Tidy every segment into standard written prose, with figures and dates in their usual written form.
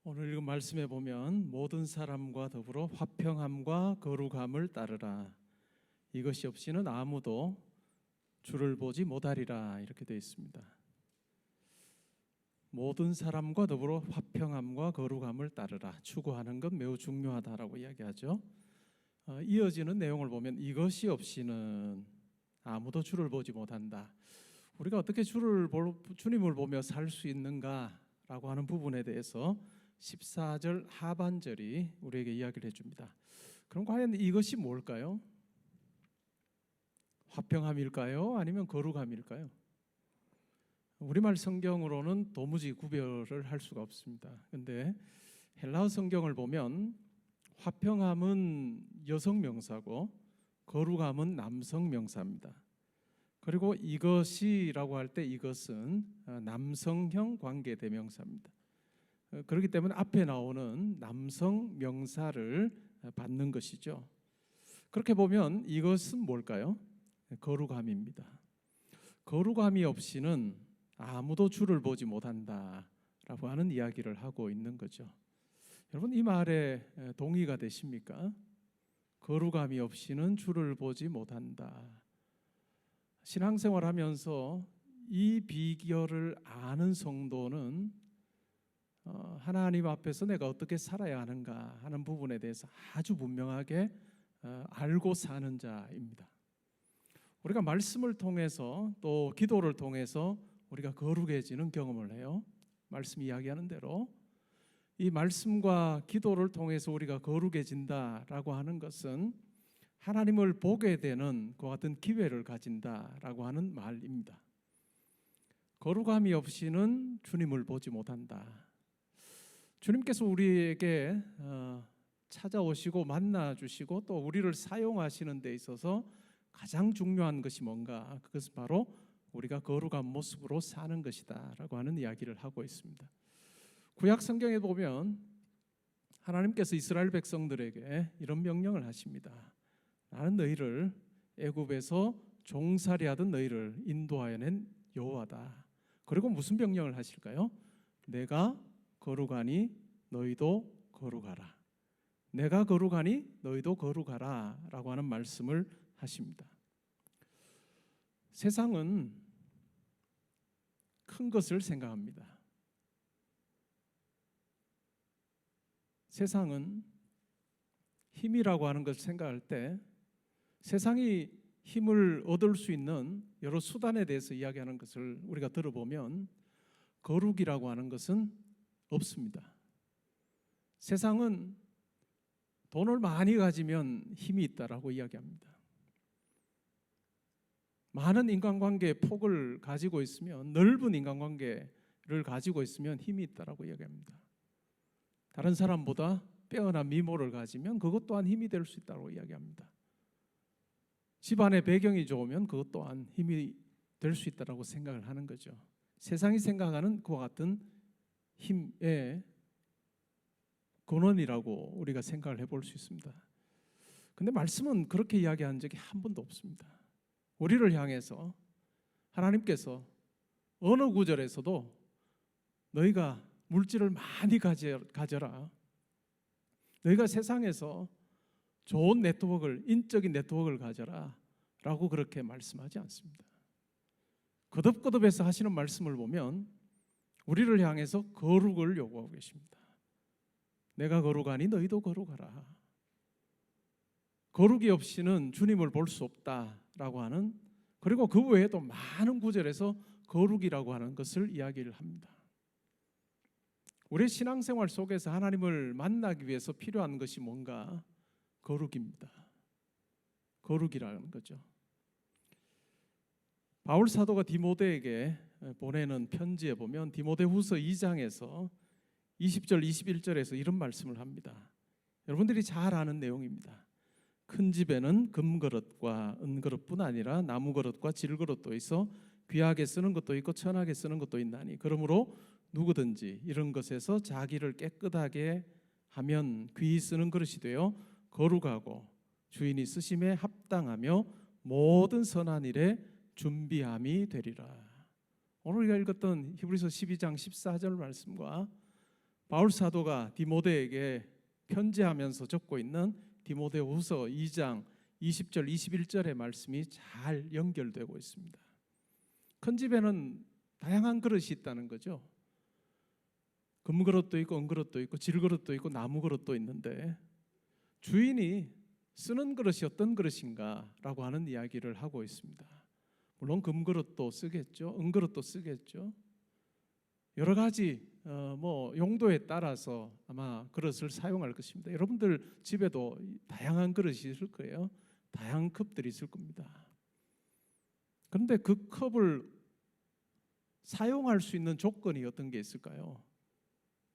오늘 읽은 말씀에 보면 모든 사람과 더불어 화평함과 거룩함을 따르라. 이것이 없이는 아무도 주를 보지 못하리라. 이렇게 되어 있습니다. 모든 사람과 더불어 화평함과 거룩함을 따르라. 추구하는 것 매우 중요하다라고 이야기하죠. 이어지는 내용을 보면 이것이 없이는 아무도 주를 보지 못한다. 우리가 어떻게 주님을 보며 살 수 있는가라고 하는 부분에 대해서 14절 하반절이 우리에게 이야기를 해줍니다. 그럼 과연 이것이 뭘까요? 화평함일까요? 아니면 거룩함일까요? 우리말 성경으로는 도무지 구별을 할 수가 없습니다. 그런데 헬라어 성경을 보면 화평함은 여성 명사고 거룩함은 남성 명사입니다. 그리고 이것이라고 할 때 이것은 남성형 관계 대명사입니다. 그렇기 때문에 앞에 나오는 남성 명사를 받는 것이죠. 그렇게 보면 이것은 뭘까요? 거룩함입니다. 거룩함이 없이는 아무도 주를 보지 못한다라고 하는 이야기를 하고 있는 거죠. 여러분 이 말에 동의가 되십니까? 거룩함이 없이는 주를 보지 못한다. 신앙생활하면서 이 비결을 아는 성도는 하나님 앞에서 내가 어떻게 살아야 하는가 하는 부분에 대해서 아주 분명하게 알고 사는 자입니다. 우리가 말씀을 통해서 또 기도를 통해서 우리가 거룩해지는 경험을 해요. 말씀 이야기하는 대로 이 말씀과 기도를 통해서 우리가 거룩해진다라고 하는 것은 하나님을 보게 되는 그와 같은 기회를 가진다라고 하는 말입니다. 거룩함이 없이는 주님을 보지 못한다. 주님께서 우리에게 찾아오시고 만나주시고 또 우리를 사용하시는 데 있어서 가장 중요한 것이 뭔가? 그것은 바로 우리가 거룩한 모습으로 사는 것이다 라고 하는 이야기를 하고 있습니다. 구약 성경에 보면 하나님께서 이스라엘 백성들에게 이런 명령을 하십니다. 나는 너희를 애굽에서 종살이 하던 너희를 인도하여 낸 여호와다. 그리고 무슨 명령을 하실까요? 내가 거룩하니 너희도 거룩하라. 내가 거룩하니 너희도 거룩하라 라고 하는 말씀을 하십니다. 세상은 큰 것을 생각합니다. 세상은 힘이라고 하는 것을 생각할 때 세상이 힘을 얻을 수 있는 여러 수단에 대해서 이야기하는 것을 우리가 들어보면 거룩이라고 하는 것은 없습니다. 세상은 돈을 많이 가지면 힘이 있다라고 이야기합니다. 많은 인간관계의 폭을 가지고 있으면, 넓은 인간관계를 가지고 있으면 힘이 있다라고 이야기합니다. 다른 사람보다 빼어난 미모를 가지면 그것 또한 힘이 될 수 있다고 이야기합니다. 집안의 배경이 좋으면 그것 또한 힘이 될 수 있다고 생각을 하는 거죠. 세상이 생각하는 그와 같은 힘의 근원이라고 우리가 생각을 해볼 수 있습니다. 근데 말씀은 그렇게 이야기한 적이 한 번도 없습니다. 우리를 향해서 하나님께서 어느 구절에서도 너희가 물질을 많이 가져라. 너희가 세상에서 좋은 네트워크를, 인적인 네트워크를 가져라 라고 그렇게 말씀하지 않습니다. 거듭거듭해서 하시는 말씀을 보면 우리를 향해서 거룩을 요구하고 계십니다. 내가 거룩하니 너희도 거룩하라. 거룩이 없이는 주님을 볼 수 없다라고 하는, 그리고 그 외에도 많은 구절에서 거룩이라고 하는 것을 이야기를 합니다. 우리의 신앙생활 속에서 하나님을 만나기 위해서 필요한 것이 뭔가? 거룩입니다. 거룩이라는 거죠. 바울 사도가 디모데에게 보내는 편지에 보면 디모데후서 2장에서 20절 21절에서 이런 말씀을 합니다. 여러분들이 잘 아는 내용입니다. 큰 집에는 금그릇과 은그릇뿐 아니라 나무그릇과 질그릇도 있어 귀하게 쓰는 것도 있고 천하게 쓰는 것도 있나니 그러므로 누구든지 이런 것에서 자기를 깨끗하게 하면 귀히 쓰는 그릇이 되어 거룩하고 주인이 쓰심에 합당하며 모든 선한 일에 준비함이 되리라. 오늘 우리가 읽었던 히브리서 12장 14절 말씀과 바울 사도가 디모데에게 편지하면서 적고 있는 디모데후서 2장 20절 21절의 말씀이 잘 연결되고 있습니다. 큰 집에는 다양한 그릇이 있다는 거죠. 금그릇도 있고 은그릇도 있고 질그릇도 있고 나무그릇도 있는데 주인이 쓰는 그릇이 어떤 그릇인가라고 하는 이야기를 하고 있습니다. 물론 금그릇도 쓰겠죠. 은그릇도 쓰겠죠. 여러 가지 용도에 따라서 아마 그릇을 사용할 것입니다. 여러분들 집에도 다양한 그릇이 있을 거예요. 다양한 컵들이 있을 겁니다. 그런데 그 컵을 사용할 수 있는 조건이 어떤 게 있을까요?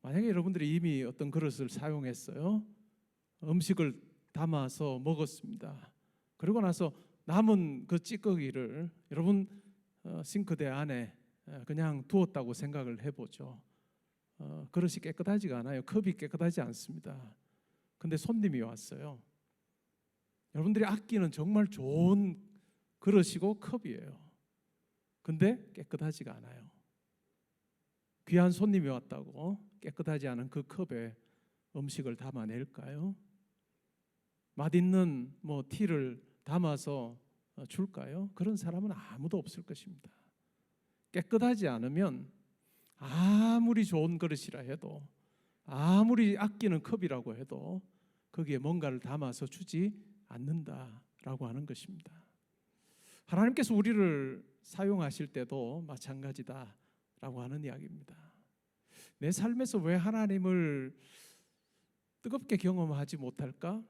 만약에 여러분들이 이미 어떤 그릇을 사용했어요. 음식을 담아서 먹었습니다. 그리고 나서 남은 그 찌꺼기를 여러분 싱크대 안에 그냥 두었다고 생각을 해보죠. 그릇이 깨끗하지가 않아요. 컵이 깨끗하지 않습니다. 근데 손님이 왔어요. 여러분들이 아끼는 정말 좋은 그릇이고 컵이에요. 근데 깨끗하지가 않아요. 귀한 손님이 왔다고 깨끗하지 않은 그 컵에 음식을 담아낼까요? 맛있는 티를 담아서 줄까요? 그런 사람은 아무도 없을 것입니다. 깨끗하지 않으면 아무리 좋은 그릇이라 해도 아무리 아끼는 컵이라고 해도 거기에 뭔가를 담아서 주지 않는다라고 하는 것입니다. 하나님께서 우리를 사용하실 때도 마찬가지다라고 하는 이야기입니다. 내 삶에서 왜 하나님을 뜨겁게 경험하지 못할까?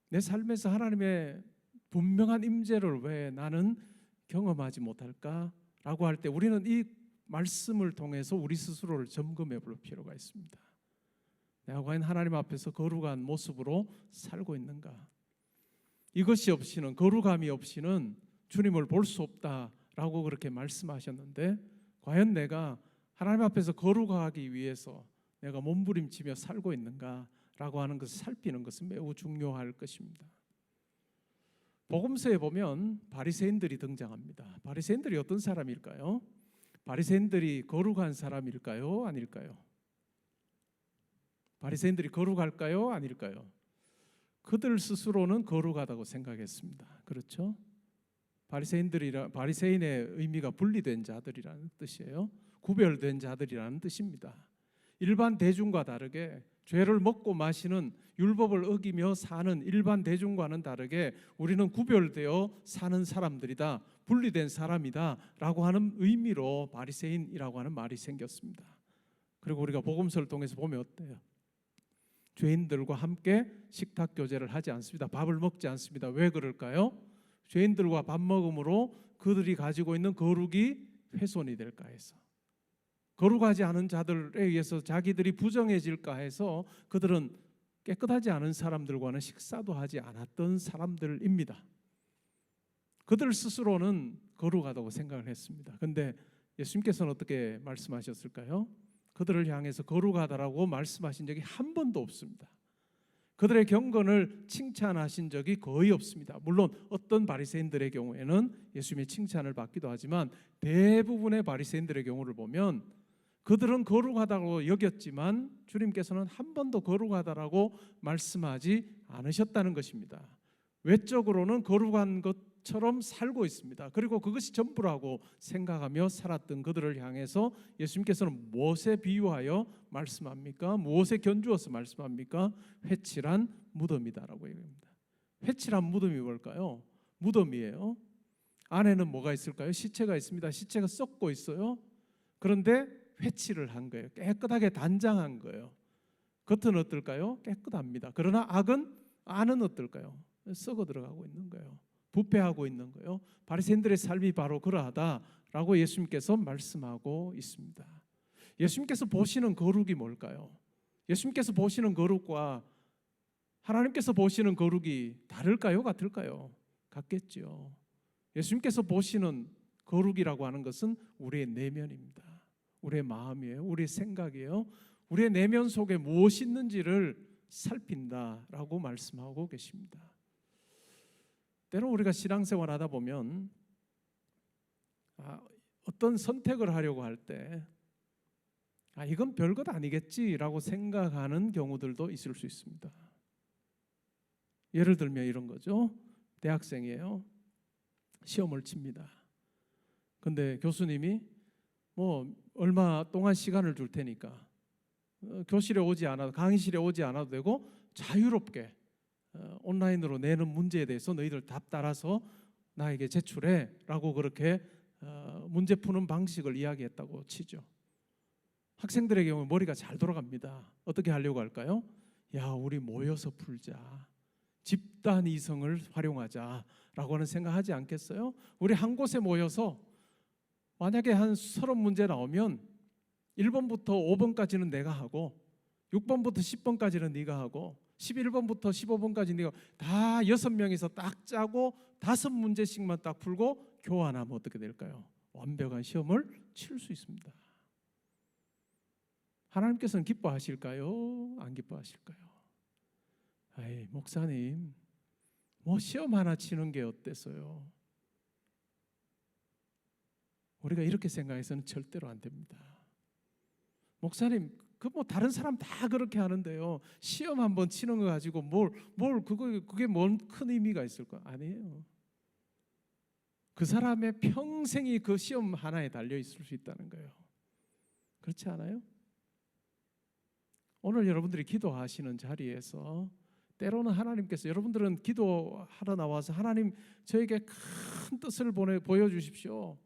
내 삶에서 하나님의 분명한 임재를 왜 나는 경험하지 못할까라고 할 때 우리는 이 말씀을 통해서 우리 스스로를 점검해 볼 필요가 있습니다. 내가 과연 하나님 앞에서 거룩한 모습으로 살고 있는가? 이것이 없이는, 거룩함이 없이는 주님을 볼 수 없다라고 그렇게 말씀하셨는데, 과연 내가 하나님 앞에서 거룩하기 위해서 내가 몸부림치며 살고 있는가라고 하는 것을 살피는 것은 매우 중요할 것입니다. 복음서에 보면 바리새인들이 등장합니다. 바리새인들이 어떤 사람일까요? 바리새인들이 거룩한 사람일까요? 아닐까요? 바리새인들이 거룩할까요? 아닐까요? 그들 스스로는 거룩하다고 생각했습니다. 그렇죠? 바리새인의 의미가 분리된 자들이라는 뜻이에요. 구별된 자들이라는 뜻입니다. 일반 대중과 다르게 죄를 먹고 마시는, 율법을 어기며 사는 일반 대중과는 다르게 우리는 구별되어 사는 사람들이다, 분리된 사람이다 라고 하는 의미로 바리새인이라고 하는 말이 생겼습니다. 그리고 우리가 복음서를 통해서 보면 어때요? 죄인들과 함께 식탁 교제를 하지 않습니다. 밥을 먹지 않습니다. 왜 그럴까요? 죄인들과 밥 먹음으로 그들이 가지고 있는 거룩이 훼손이 될까 해서, 거룩하지 않은 자들에 의해서 자기들이 부정해질까 해서 그들은 깨끗하지 않은 사람들과는 식사도 하지 않았던 사람들입니다. 그들 스스로는 거룩하다고 생각을 했습니다. 그런데 예수님께서는 어떻게 말씀하셨을까요? 그들을 향해서 거룩하다라고 말씀하신 적이 한 번도 없습니다. 그들의 경건을 칭찬하신 적이 거의 없습니다. 물론 어떤 바리새인들의 경우에는 예수님의 칭찬을 받기도 하지만 대부분의 바리새인들의 경우를 보면 그들은 거룩하다고 여겼지만 주님께서는 한 번도 거룩하다라고 말씀하지 않으셨다는 것입니다. 외적으로는 거룩한 것처럼 살고 있습니다. 그리고 그것이 전부라고 생각하며 살았던 그들을 향해서 예수님께서는 무엇에 비유하여 말씀합니까? 무엇에 견주어서 말씀합니까? 회칠한 무덤이다라고 얘기합니다. 회칠한 무덤이 뭘까요? 무덤이에요. 안에는 뭐가 있을까요? 시체가 있습니다. 시체가 썩고 있어요. 그런데 회칠을 한 거예요. 깨끗하게 단장한 거예요. 겉은 어떨까요? 깨끗합니다. 그러나 안은 어떨까요? 썩어 들어가고 있는 거예요. 부패하고 있는 거예요. 바리새인들의 삶이 바로 그러하다라고 예수님께서 말씀하고 있습니다. 예수님께서 보시는 거룩이 뭘까요? 예수님께서 보시는 거룩과 하나님께서 보시는 거룩이 다를까요? 같을까요? 같겠죠. 예수님께서 보시는 거룩이라고 하는 것은 우리의 내면입니다. 우리의 마음이에요. 우리의 생각이에요. 우리의 내면 속에 무엇이 있는지를 살핀다라고 말씀하고 계십니다. 때로 우리가 신앙생활 하다 보면 어떤 선택을 하려고 할 때 이건 별것 아니겠지라고 생각하는 경우들도 있을 수 있습니다. 예를 들면 이런 거죠. 대학생이에요. 시험을 칩니다. 근데 교수님이 뭐 얼마 동안 시간을 줄 테니까 교실에 오지 않아도, 강의실에 오지 않아도 되고 자유롭게 온라인으로 내는 문제에 대해서 너희들 답 따라서 나에게 제출해 라고 그렇게 문제 푸는 방식을 이야기했다고 치죠. 학생들의 경우 머리가 잘 돌아갑니다. 어떻게 하려고 할까요? 우리 모여서 풀자, 집단 이성을 활용하자라고 하는 생각하지 않겠어요? 우리 한 곳에 모여서 만약에 한 30문제 나오면 1번부터 5번까지는 내가 하고 6번부터 10번까지는 네가 하고 11번부터 15번까지 네가 다 6명이서 딱 짜고 5문제씩만 딱 풀고 교환하면 어떻게 될까요? 완벽한 시험을 칠 수 있습니다. 하나님께서는 기뻐하실까요? 안 기뻐하실까요? 목사님, 뭐 시험 하나 치는 게 어때서요? 우리가 이렇게 생각해서는 절대로 안 됩니다. 목사님, 뭐 다른 사람 다 그렇게 하는데요. 시험 한번 치는 거 가지고 그게 뭔 큰 의미가 있을까? 아니에요. 그 사람의 평생이 그 시험 하나에 달려 있을 수 있다는 거예요. 그렇지 않아요? 오늘 여러분들이 기도하시는 자리에서 때로는 하나님께서, 여러분들은 기도하러 나와서 하나님 저에게 큰 뜻을 보여주십시오.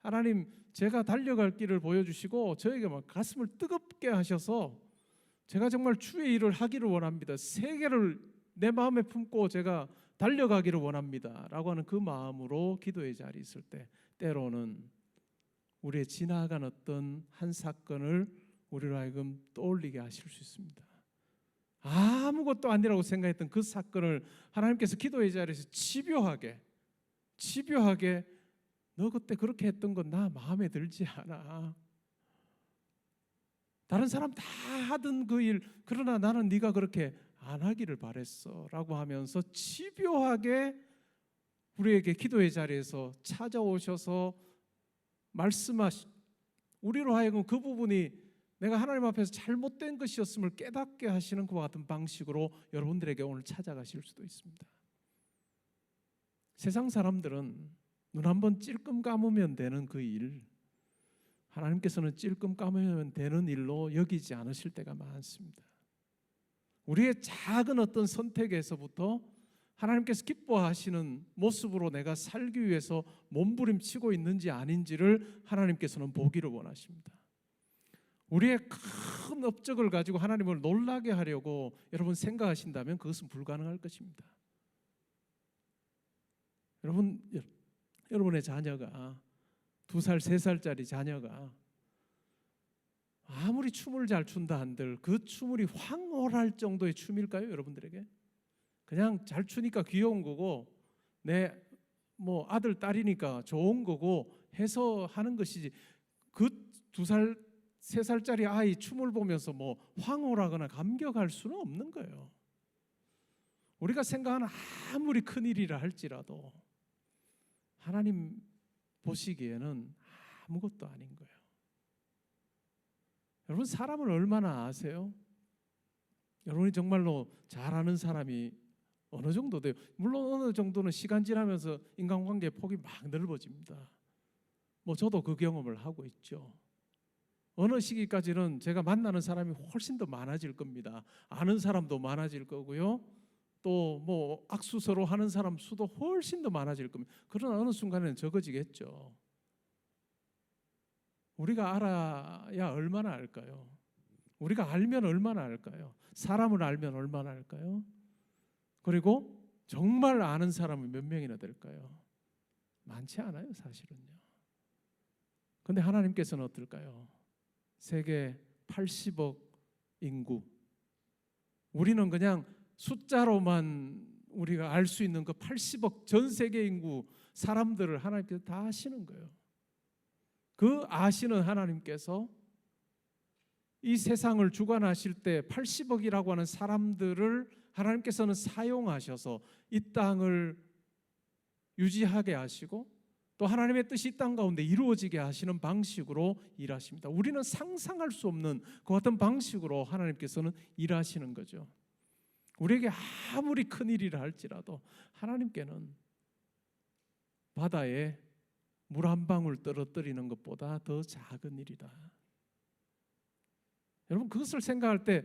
하나님 제가 달려갈 길을 보여주시고 저에게 막 가슴을 뜨겁게 하셔서 제가 정말 주의 일을 하기를 원합니다. 세계를 내 마음에 품고 제가 달려가기를 원합니다 라고 하는 그 마음으로 기도의 자리에 있을 때 때로는 우리의 지나간 어떤 한 사건을 우리로 하여금 떠올리게 하실 수 있습니다. 아무것도 아니라고 생각했던 그 사건을 하나님께서 기도의 자리에서 집요하게 너 그때 그렇게 했던 건 나 마음에 들지 않아. 다른 사람 다 하던 그 일, 그러나 나는 네가 그렇게 안 하기를 바랬어 라고 하면서 집요하게 우리에게 기도의 자리에서 찾아오셔서 우리로 하여금 그 부분이 내가 하나님 앞에서 잘못된 것이었음을 깨닫게 하시는 그와 같은 방식으로 여러분들에게 오늘 찾아가실 수도 있습니다. 세상 사람들은 눈 한번 찔끔 감으면 되는 그 일, 하나님께서는 찔끔 감으면 되는 일로 여기지 않으실 때가 많습니다. 우리의 작은 어떤 선택에서부터 하나님께서 기뻐하시는 모습으로 내가 살기 위해서 몸부림치고 있는지 아닌지를 하나님께서는 보기를 원하십니다. 우리의 큰 업적을 가지고 하나님을 놀라게 하려고 여러분 생각하신다면 그것은 불가능할 것입니다. 여러분의 자녀가 2살, 3살짜리 자녀가 아무리 춤을 잘 춘다 한들 그 춤이 황홀할 정도의 춤일까요? 여러분들에게? 그냥 잘 추니까 귀여운 거고 내 아들, 딸이니까 좋은 거고 해서 하는 것이지, 그 2살, 3살짜리 아이 춤을 보면서 황홀하거나 감격할 수는 없는 거예요. 우리가 생각하는 아무리 큰일이라 할지라도 하나님 보시기에는 아무것도 아닌 거예요. 여러분, 사람을 얼마나 아세요? 여러분이 정말로 잘 아는 사람이 어느 정도 돼요? 물론 어느 정도는 시간 지나면서 인간관계의 폭이 막 넓어집니다. 저도 그 경험을 하고 있죠. 어느 시기까지는 제가 만나는 사람이 훨씬 더 많아질 겁니다. 아는 사람도 많아질 거고요. 또 악수 서로 하는 사람 수도 훨씬 더 많아질 겁니다. 그러나 어느 순간에는 적어지겠죠. 우리가 알아야 얼마나 알까요? 우리가 알면 얼마나 알까요? 사람을 알면 얼마나 알까요? 그리고 정말 아는 사람은 몇 명이나 될까요? 많지 않아요, 사실은요. 그런데 하나님께서는 어떨까요? 세계 80억 인구, 우리는 그냥 숫자로만 우리가 알 수 있는 그 80억 전 세계 인구 사람들을 하나님께서 다 아시는 거예요. 그 아시는 하나님께서 이 세상을 주관하실 때 80억이라고 하는 사람들을 하나님께서는 사용하셔서 이 땅을 유지하게 하시고 또 하나님의 뜻이 이 땅 가운데 이루어지게 하시는 방식으로 일하십니다. 우리는 상상할 수 없는 그 같은 방식으로 하나님께서는 일하시는 거죠. 우리에게 아무리 큰 일이라 할지라도 하나님께는 바다에 물 한 방울 떨어뜨리는 것보다 더 작은 일이다. 여러분, 그것을 생각할 때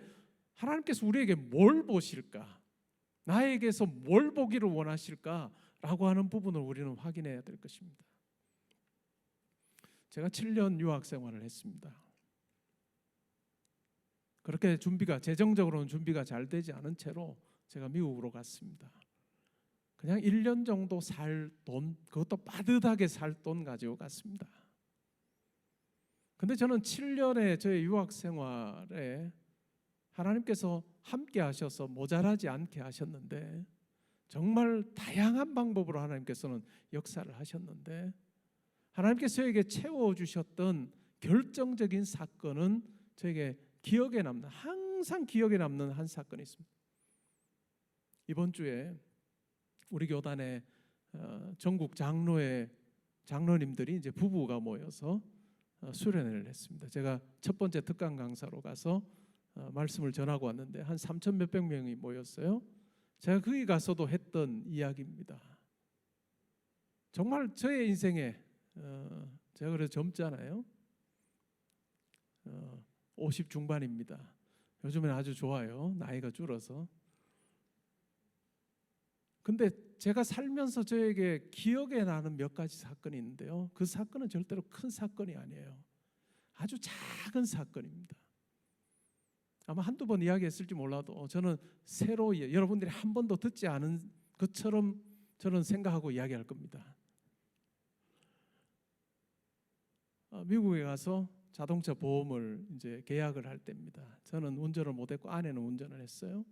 하나님께서 우리에게 뭘 보실까? 나에게서 뭘 보기를 원하실까라고 하는 부분을 우리는 확인해야 될 것입니다. 제가 7년 유학 생활을 했습니다. 그렇게 재정적으로는 준비가 잘 되지 않은 채로 제가 미국으로 갔습니다. 그냥 1년 정도 살 돈, 그것도 빠듯하게 살 돈 가지고 갔습니다. 근데 저는 7년의 저의 유학 생활에 하나님께서 함께 하셔서 모자라지 않게 하셨는데, 정말 다양한 방법으로 하나님께서는 역사를 하셨는데, 하나님께서 저에게 채워주셨던 결정적인 사건은 저에게 항상 기억에 남는 한 사건이 있습니다. 이번 주에 우리 교단의 전국 장로님들이 이제 부부가 모여서 수련회를 했습니다. 제가 첫 번째 특강 강사로 가서 말씀을 전하고 왔는데 한 3천 몇백 명이 모였어요. 제가 거기 가서도 했던 이야기입니다. 정말 저의 인생에 제가 그래서 젊잖아요. 50 중반입니다. 요즘엔 아주 좋아요. 나이가 줄어서. 근데 제가 살면서 저에게 기억에 나는 몇 가지 사건이 있는데요. 그 사건은 절대로 큰 사건이 아니에요. 아주 작은 사건입니다. 아마 한두 번 이야기했을지 몰라도 저는 여러분들이 한 번도 듣지 않은 것처럼 저는 생각하고 이야기할 겁니다. 미국에 가서 자동차 보험을 이제 계약을 할 때입니다. 저는 운전을 못했고 아내는 운전을 했어요.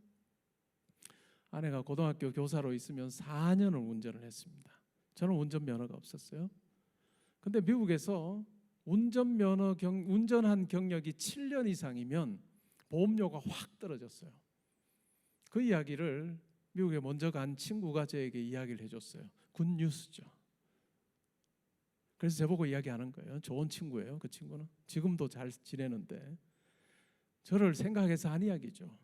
아내가 고등학교 교사로 있으면 4년을 운전을 했습니다. 저는 운전면허가 없었어요. 근데 미국에서 운전한 경력이 7년 이상이면 보험료가 확 떨어졌어요. 그 이야기를 미국에 먼저 간 친구가 저에게 이야기를 해줬어요. 굿뉴스죠. 그래서 저보고 이야기하는 거예요. 좋은 친구예요. 그 친구는 지금도 잘 지내는데 저를 생각해서 한 이야기죠.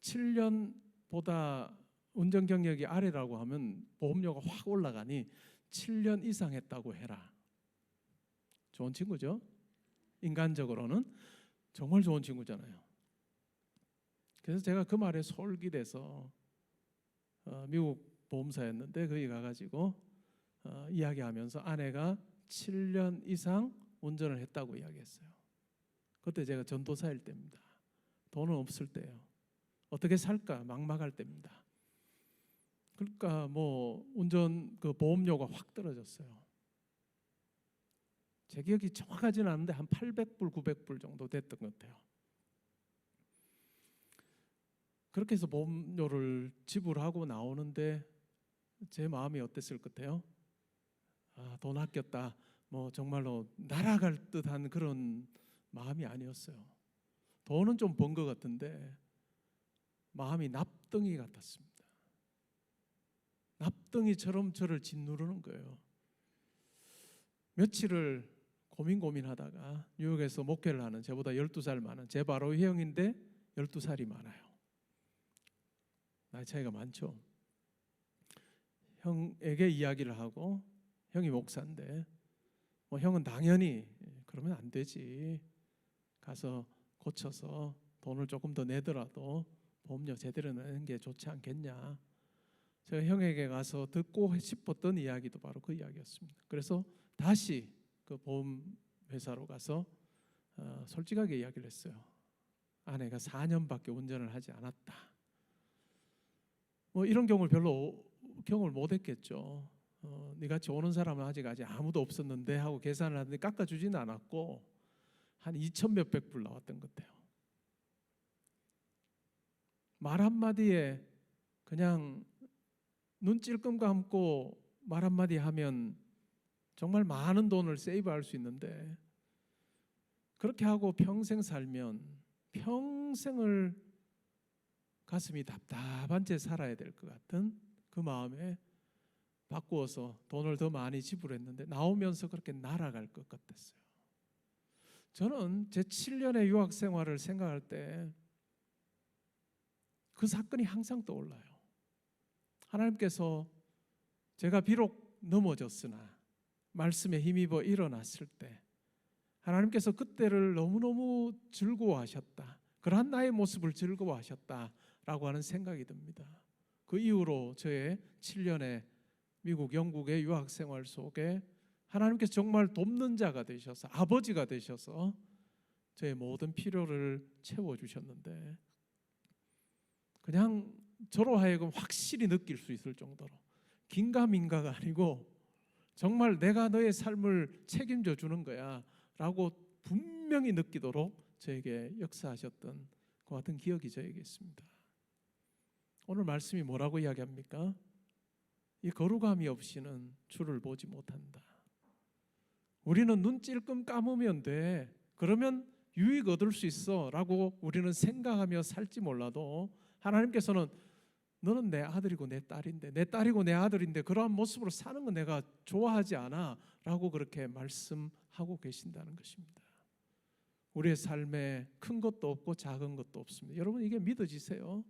7년보다 운전 경력이 아래라고 하면 보험료가 확 올라가니 7년 이상 했다고 해라. 좋은 친구죠. 인간적으로는 정말 좋은 친구잖아요. 그래서 제가 그 말에 솔깃해서 미국 보험사였는데 거기 가가지고 이야기하면서 아내가 7년 이상 운전을 했다고 이야기했어요. 그때 제가 전도사일 때입니다. 돈은 없을 때예요. 어떻게 살까 막막할 때입니다. 그러니까 그 보험료가 확 떨어졌어요. 제 기억이 정확하지는 않은데 한 800불, 900불 정도 됐던 것 같아요. 그렇게 해서 보험료를 지불하고 나오는데 제 마음이 어땠을 것 같아요? 돈 아꼈다. 정말로 날아갈 듯한 그런 마음이 아니었어요. 돈은 좀 번 것 같은데 마음이 납덩이 같았습니다. 납덩이처럼 저를 짓누르는 거예요. 며칠을 고민하다가 뉴욕에서 목회를 하는 저보다 12살 많은 제 바로 형인데 12살이 많아요. 나이 차이가 많죠. 형에게 이야기를 하고, 형이 목사인데 형은 당연히 그러면 안 되지. 가서 고쳐서 돈을 조금 더 내더라도 보험료 제대로 내는 게 좋지 않겠냐. 제가 형에게 가서 듣고 싶었던 이야기도 바로 그 이야기였습니다. 그래서 다시 그 보험회사로 가서 솔직하게 이야기를 했어요. 아내가 4년밖에 운전을 하지 않았다. 이런 경우를 별로 경험을 못했겠죠. 네같이 오는 사람은 아직 아무도 없었는데 하고 계산을 하는데 깎아주지는 않았고 한 2천 몇백 불 나왔던 것 같아요. 말 한마디에 그냥 눈 찔끔 감고 말 한마디 하면 정말 많은 돈을 세이브할 수 있는데, 그렇게 하고 평생 살면 평생을 가슴이 답답한 채 살아야 될 것 같은 그 마음에 바꾸어서 돈을 더 많이 지불했는데 나오면서 그렇게 날아갈 것 같았어요. 저는 제 7년의 유학 생활을 생각할 때 그 사건이 항상 떠올라요. 하나님께서 제가 비록 넘어졌으나 말씀에 힘입어 일어났을 때 하나님께서 그때를 너무너무 즐거워하셨다. 그러한 나의 모습을 즐거워하셨다라고 하는 생각이 듭니다. 그 이후로 저의 7년의 미국, 영국의 유학 생활 속에 하나님께서 정말 돕는 자가 되셔서 아버지가 되셔서 저의 모든 필요를 채워주셨는데 그냥 저로 하여금 확실히 느낄 수 있을 정도로 긴가민가가 아니고 정말 내가 너의 삶을 책임져 주는 거야 라고 분명히 느끼도록 저에게 역사하셨던 그 같은 기억이 저에게 있습니다. 오늘 말씀이 뭐라고 이야기합니까? 이 거룩함이 없이는 주를 보지 못한다. 우리는 눈 찔끔 감으면 돼. 그러면 유익 얻을 수 있어 라고 우리는 생각하며 살지 몰라도 하나님께서는 너는 내 아들이고 내 딸인데, 내 딸이고 내 아들인데 그러한 모습으로 사는 건 내가 좋아하지 않아 라고 그렇게 말씀하고 계신다는 것입니다. 우리의 삶에 큰 것도 없고 작은 것도 없습니다. 여러분 이게 믿어지세요?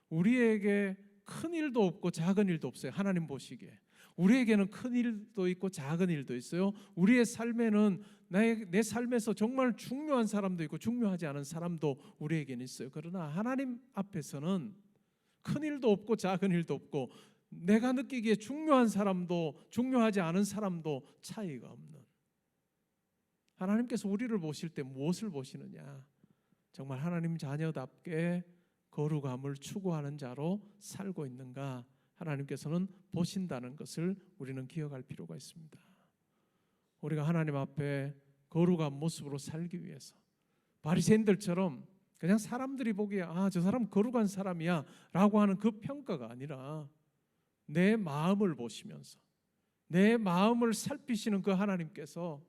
우리에게 큰 일도 없고 작은 일도 없어요. 하나님 보시기에 우리에게는 큰 일도 있고 작은 일도 있어요. 우리의 삶에는 내 삶에서 정말 중요한 사람도 있고 중요하지 않은 사람도 우리에게는 있어요. 그러나 하나님 앞에서는 큰 일도 없고 작은 일도 없고 내가 느끼기에 중요한 사람도 중요하지 않은 사람도 차이가 없는, 하나님께서 우리를 보실 때 무엇을 보시느냐? 정말 하나님 자녀답게 거룩함을 추구하는 자로 살고 있는가? 하나님께서는 보신다는 것을 우리는 기억할 필요가 있습니다. 우리가 하나님 앞에 거룩한 모습으로 살기 위해서 바리새인들처럼 그냥 사람들이 보기에 저 사람 거룩한 사람이야 라고 하는 그 평가가 아니라 내 마음을 보시면서 내 마음을 살피시는 그 하나님께서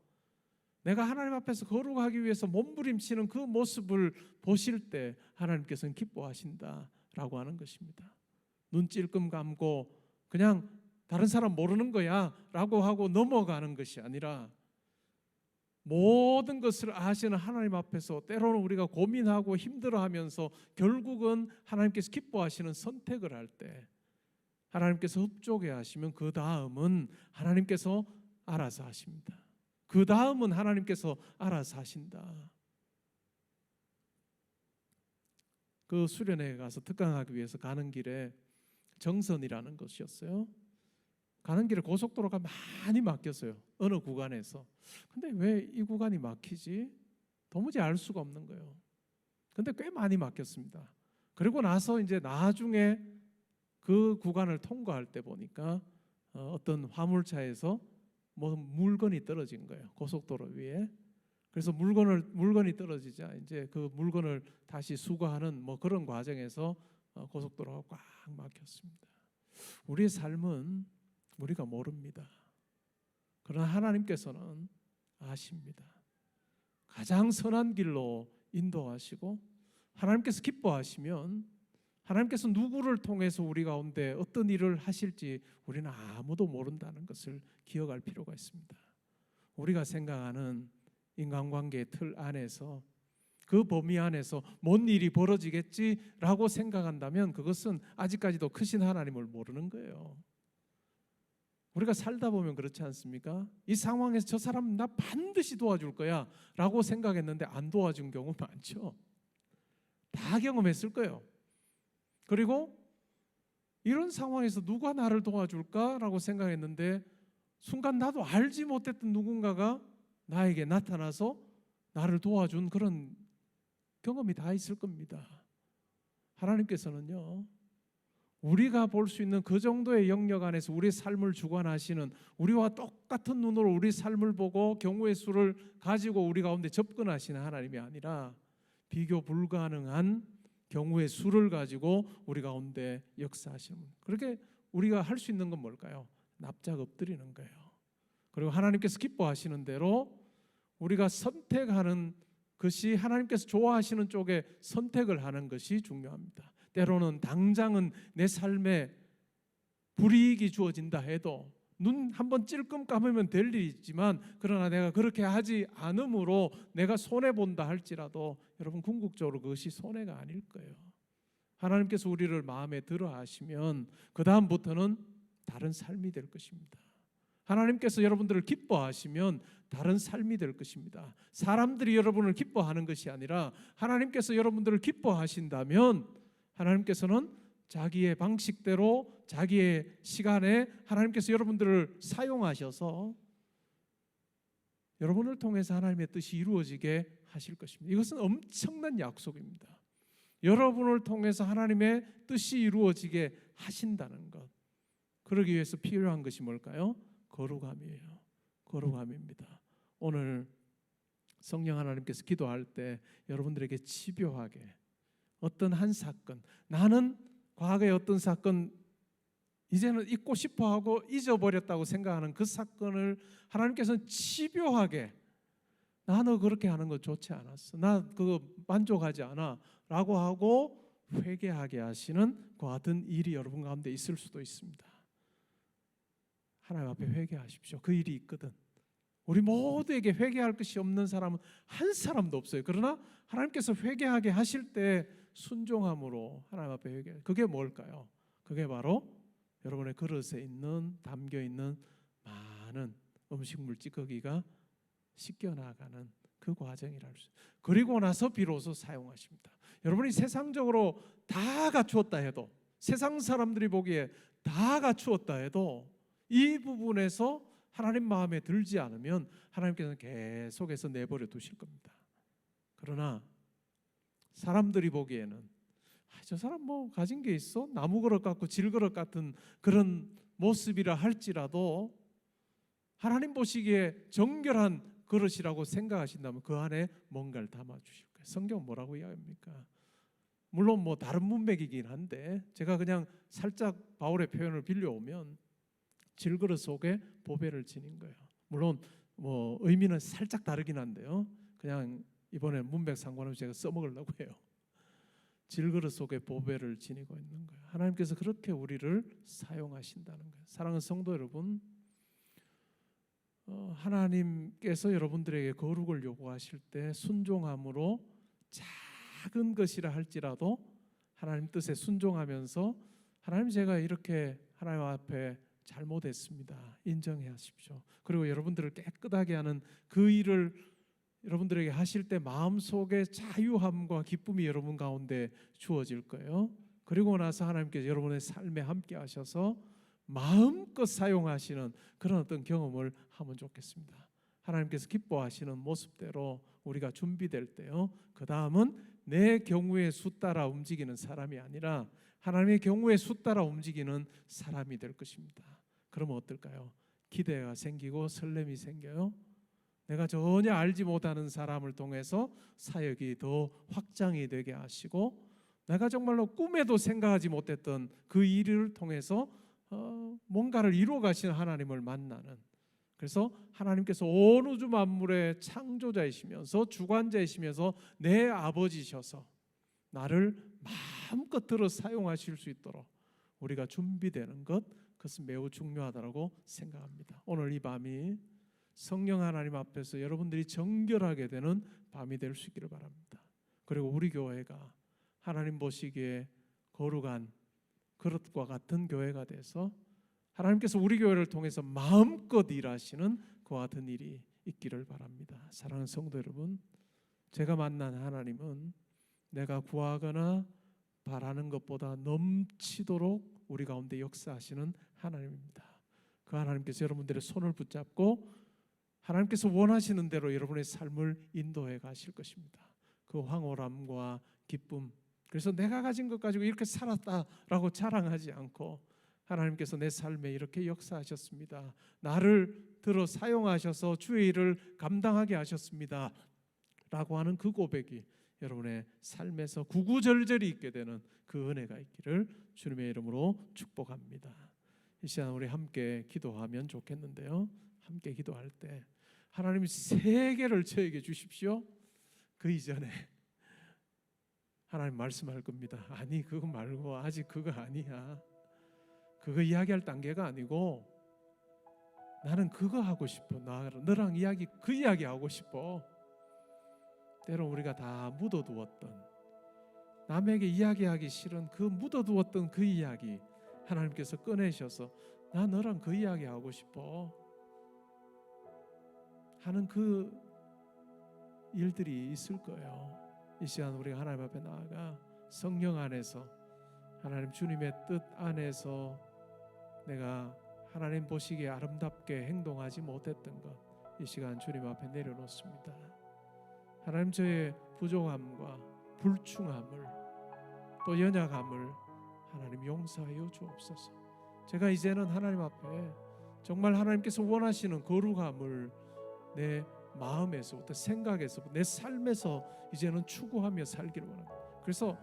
내가 하나님 앞에서 거룩하기 위해서 몸부림치는 그 모습을 보실 때 하나님께서는 기뻐하신다라고 하는 것입니다. 눈 찔끔 감고 그냥 다른 사람 모르는 거야 라고 하고 넘어가는 것이 아니라 모든 것을 아시는 하나님 앞에서 때로는 우리가 고민하고 힘들어하면서 결국은 하나님께서 기뻐하시는 선택을 할 때 하나님께서 흡족해 하시면 그 다음은 하나님께서 알아서 하십니다. 그 다음은 하나님께서 알아서 하신다. 그 수련회에 가서 특강하기 위해서 가는 길에 정선이라는 것이었어요. 가는 길에 고속도로가 많이 막혔어요. 어느 구간에서. 근데 왜 이 구간이 막히지? 도무지 알 수가 없는 거예요. 근데 꽤 많이 막혔습니다. 그리고 나서 이제 나중에 그 구간을 통과할 때 보니까 어떤 화물차에서 뭐 물건이 떨어진 거예요. 고속도로 위에. 그래서 물건이 떨어지자 이제 그 물건을 다시 수거하는 뭐 그런 과정에서 고속도로가 꽉 막혔습니다. 우리의 삶은 우리가 모릅니다. 그러나 하나님께서는 아십니다. 가장 선한 길로 인도하시고 하나님께서 기뻐하시면 하나님께서 누구를 통해서 우리 가운데 어떤 일을 하실지 우리는 아무도 모른다는 것을 기억할 필요가 있습니다. 우리가 생각하는 인간관계의 틀 안에서 그 범위 안에서 뭔 일이 벌어지겠지라고 생각한다면 그것은 아직까지도 크신 하나님을 모르는 거예요. 우리가 살다 보면 그렇지 않습니까? 이 상황에서 저 사람 나 반드시 도와줄 거야 라고 생각했는데 안 도와준 경우 많죠. 다 경험했을 거예요. 그리고 이런 상황에서 누가 나를 도와줄까라고 생각했는데 순간 나도 알지 못했던 누군가가 나에게 나타나서 나를 도와준 그런 경험이 다 있을 겁니다. 하나님께서는요, 우리가 볼 수 있는 그 정도의 영역 안에서 우리의 삶을 주관하시는, 우리와 똑같은 눈으로 우리 삶을 보고 경우의 수를 가지고 우리 가운데 접근하시는 하나님이 아니라 비교 불가능한 경우의 수를 가지고 우리 가운데 역사하시는 분. 그렇게 우리가 할 수 있는 건 뭘까요? 납작 엎드리는 거예요. 그리고 하나님께서 기뻐하시는 대로 우리가 선택하는 것이, 하나님께서 좋아하시는 쪽에 선택을 하는 것이 중요합니다. 때로는 당장은 내 삶에 불이익이 주어진다 해도 눈 한번 찔끔 감으면 될 일이지만 그러나 내가 그렇게 하지 않으므로 내가 손해본다 할지라도 여러분 궁극적으로 그것이 손해가 아닐 거예요. 하나님께서 우리를 마음에 들어 하시면 그 다음부터는 다른 삶이 될 것입니다. 하나님께서 여러분들을 기뻐하시면 다른 삶이 될 것입니다. 사람들이 여러분을 기뻐하는 것이 아니라 하나님께서 여러분들을 기뻐하신다면 하나님께서는 자기의 방식대로 자기의 시간에 하나님께서 여러분들을 사용하셔서 여러분을 통해서 하나님의 뜻이 이루어지게 하실 것입니다. 이것은 엄청난 약속입니다. 여러분을 통해서 하나님의 뜻이 이루어지게 하신다는 것. 그러기 위해서 필요한 것이 뭘까요? 거룩함이에요. 거룩함입니다. 오늘 성령 하나님께서 기도할 때 여러분들에게 집요하게 어떤 한 사건, 나는 과거의 어떤 사건 이제는 잊고 싶어하고 잊어버렸다고 생각하는 그 사건을 하나님께서는 집요하게 나 너 그렇게 하는 거 좋지 않았어, 나 그거 만족하지 않아 라고 하고 회개하게 하시는 그 같은 일이 여러분 가운데 있을 수도 있습니다. 하나님 앞에 회개하십시오. 그 일이 있거든. 우리 모두에게 회개할 것이 없는 사람은 한 사람도 없어요. 그러나 하나님께서 회개하게 하실 때 순종함으로 하나님 앞에 회개. 그게 뭘까요? 그게 바로 여러분의 그릇에 있는 담겨 있는 많은 음식물 찌꺼기가 씻겨 나가는 그 과정이라 할 수 있어요. 그리고 나서 비로소 사용하십니다. 여러분이 세상적으로 다 갖추었다 해도, 세상 사람들이 보기에 다 갖추었다 해도 이 부분에서 하나님 마음에 들지 않으면 하나님께서는 계속해서 내버려 두실 겁니다. 그러나 사람들이 보기에는 저 사람 뭐 가진 게 있어? 나무 그릇 같고 질 그릇 같은 그런 모습이라 할지라도 하나님 보시기에 정결한 그릇이라고 생각하신다면 그 안에 뭔가를 담아 주실 거예요. 성경은 뭐라고 이야기합니까? 물론 뭐 다른 문맥이긴 한데 제가 그냥 살짝 바울의 표현을 빌려오면 질그릇 속에 보배를 지닌 거예요. 물론 뭐 의미는 살짝 다르긴 한데요. 그냥 이번에 문맥 상관없이 제가 써먹으려고 해요. 질그릇 속에 보배를 지니고 있는 거예요. 하나님께서 그렇게 우리를 사용하신다는 거예요. 사랑하는 성도 여러분, 하나님께서 여러분들에게 거룩을 요구하실 때 순종함으로 작은 것이라 할지라도 하나님 뜻에 순종하면서 하나님 제가 이렇게 하나님 앞에 잘못했습니다. 인정해 하십시오. 그리고 여러분들을 깨끗하게 하는 그 일을 여러분들에게 하실 때 마음속에 자유함과 기쁨이 여러분 가운데 주어질 거예요. 그리고 나서 하나님께서 여러분의 삶에 함께 하셔서 마음껏 사용하시는 그런 어떤 경험을 하면 좋겠습니다. 하나님께서 기뻐하시는 모습대로 우리가 준비될 때요, 그 다음은 내 경우의 수 따라 움직이는 사람이 아니라 하나님의 경우의 수 따라 움직이는 사람이 될 것입니다. 그러면 어떨까요? 기대가 생기고 설렘이 생겨요. 내가 전혀 알지 못하는 사람을 통해서 사역이 더 확장이 되게 하시고 내가 정말로 꿈에도 생각하지 못했던 그 일을 통해서 뭔가를 이루어 가시는 하나님을 만나는, 그래서 하나님께서 온 우주 만물의 창조자이시면서 주관자이시면서 내 아버지셔서 나를 마음껏 들어 사용하실 수 있도록 우리가 준비되는 것, 그것은 매우 중요하다고 생각합니다. 오늘 이 밤이 성령 하나님 앞에서 여러분들이 정결하게 되는 밤이 될 수 있기를 바랍니다. 그리고 우리 교회가 하나님 보시기에 거룩한 그릇과 같은 교회가 돼서 하나님께서 우리 교회를 통해서 마음껏 일하시는 그와 같은 일이 있기를 바랍니다. 사랑하는 성도 여러분, 제가 만난 하나님은 내가 구하거나 바라는 것보다 넘치도록 우리 가운데 역사하시는 하나님입니다. 그 하나님께서 여러분들의 손을 붙잡고 하나님께서 원하시는 대로 여러분의 삶을 인도해 가실 것입니다. 그 황홀함과 기쁨, 그래서 내가 가진 것 가지고 이렇게 살았다라고 자랑하지 않고 하나님께서 내 삶에 이렇게 역사하셨습니다, 나를 들어 사용하셔서 주의 일을 감당하게 하셨습니다 라고 하는 그 고백이 여러분의 삶에서 구구절절히 있게 되는 그 은혜가 있기를 주님의 이름으로 축복합니다. 이 시간 우리 함께 기도하면 좋겠는데요, 함께 기도할 때 하나님 세 개를 저에게 주십시오. 그 이전에 하나님 말씀할 겁니다. 아니 그거 말고 아직 그거 아니야. 그거 이야기할 단계가 아니고 나는 그거 하고 싶어. 너랑 그 이야기 하고 싶어. 때로 우리가 다 묻어두었던, 남에게 이야기하기 싫은 그 묻어두었던 그 이야기 하나님께서 꺼내셔서 나 너랑 그 이야기 하고 싶어 하는 그 일들이 있을 거예요. 이 시간 우리가 하나님 앞에 나아가 성령 안에서, 하나님 주님의 뜻 안에서 내가 하나님 보시기에 아름답게 행동하지 못했던 것, 이 시간 주님 앞에 내려놓습니다. 하나님, 저의 부족함과 불충함을, 또 연약함을 하나님 용서하여 주옵소서. 제가 이제는 하나님 앞에 정말 하나님께서 원하시는 거룩함을 내 마음에서부터, 생각에서부터, 내 삶에서 이제는 추구하며 살기를 원합니다. 그래서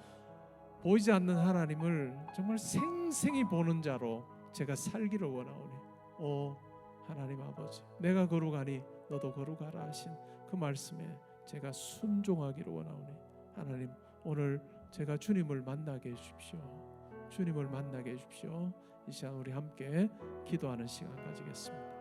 보이지 않는 하나님을 정말 생생히 보는 자로 제가 살기를 원하오니, 오 하나님 아버지, 내가 거룩하니 너도 거룩하라 하신 그 말씀에 제가 순종하기를 원하오니, 하나님 오늘 제가 주님을 만나게 해주십시오. 주님을 만나게 해주십시오. 이 시간 우리 함께 기도하는 시간 가지겠습니다.